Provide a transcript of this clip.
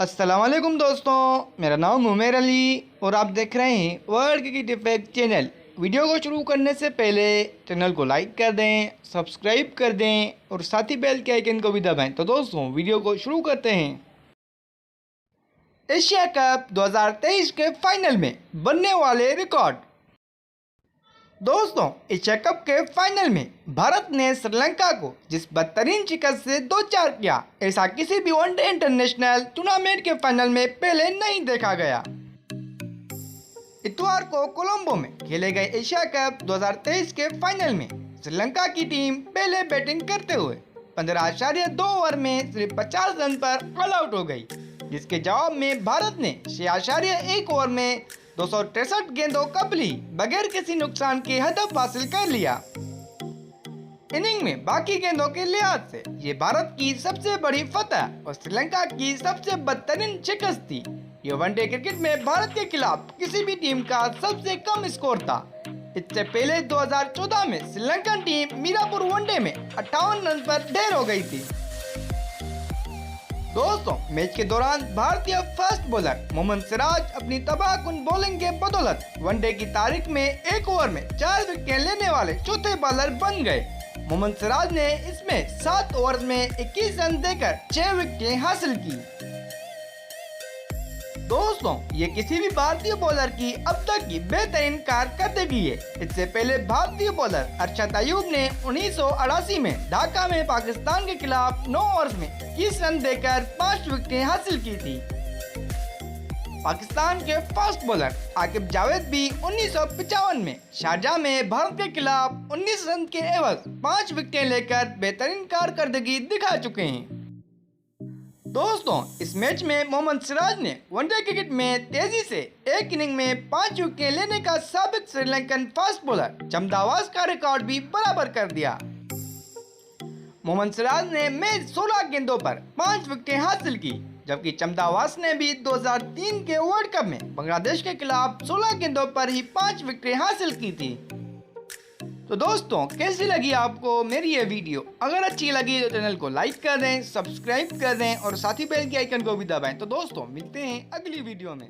अस्सलाम वालेकुम दोस्तों, मेरा नाम उमेर अली और आप देख रहे हैं world cricket effect channel. Video को शुरू करने से पहले चैनल को लाइक कर दें, सब्सक्राइब कर दें और साथ ही बेल के आइकन को भी दबाएं। तो दोस्तों वीडियो को शुरू करते हैं। एशिया कप 2023 के फाइनल में बनने वाले रिकॉर्ड। दोस्तों एशिया कप के फाइनल में भारत ने श्रीलंका को जिस बदतरीन शिकस्त से 2-4 किया, ऐसा किसी भी वनडे इंटरनेशनल टूर्नामेंट के फाइनल में पहले नहीं देखा गया। इतवार को कोलंबो में खेले गए एशिया कप 2023 के फाइनल में श्रीलंका की टीम पहले बैटिंग करते हुए 15.2 ओवर में सिर्फ 50 रन पर ऑल आउट हो गई, जिसके जवाब में भारत ने 6.1 ओवर में 263 गेंदों कबली बगैर किसी नुकसान के हदफ हासिल कर लिया। इनिंग में बाकी गेंदों के लिहाज से ये भारत की सबसे बड़ी फतह और श्रीलंका की सबसे बदतरीन शिकस्त थी। ये वनडे क्रिकेट में भारत के खिलाफ किसी भी टीम का सबसे कम स्कोर था। इससे पहले 2014 में श्रीलंकन टीम मीरापुर वनडे में 58 रन पर ढेर हो गई थी। दोस्तों मैच के दौरान भारतीय फास्ट बॉलर मोहम्मद सिराज अपनी तबाहकुन बॉलिंग के बदौलत वनडे की तारीख में एक ओवर में 4 विकेट लेने वाले चौथे बॉलर बन गए। मोहम्मद सिराज ने इसमें 7 ओवर में 21 रन देकर 6 विकेट हासिल की। दोस्तों ये किसी भी भारतीय बॉलर की अब तक की बेहतरीन कारकर्दगी है। इससे पहले भारतीय बॉलर अरशद अयूब ने 1988 में ढाका में पाकिस्तान के खिलाफ 9 ओवर में 21 रन देकर 5 विकेट हासिल की थी। पाकिस्तान के फास्ट बॉलर आकिब जावेद भी 1955 में शारजाह में भारत के खिलाफ 19 रन के एवज 5 विकेट लेकर बेहतरीन कारकर्दगी दिखा चुके हैं। दोस्तों इस मैच में मोहम्मद सिराज ने वनडे क्रिकेट में तेजी से एक इनिंग में 5 विकेट लेने का साबित श्रीलंकन फास्ट बॉलर चमदावास का रिकॉर्ड भी बराबर कर दिया। मोहम्मद सिराज ने मैच 16 गेंदों पर 5 विकेट हासिल की, जबकि चमदावास ने भी 2003 के वर्ल्ड कप में बांग्लादेश के खिलाफ 16 गेंदों पर ही 5 विकेट हासिल की थी। तो दोस्तों कैसी लगी आपको मेरी ये वीडियो? अगर अच्छी लगी तो चैनल को लाइक कर दें, सब्सक्राइब कर दें और साथ ही बेल के आइकन को भी दबाएं। तो दोस्तों मिलते हैं अगली वीडियो में।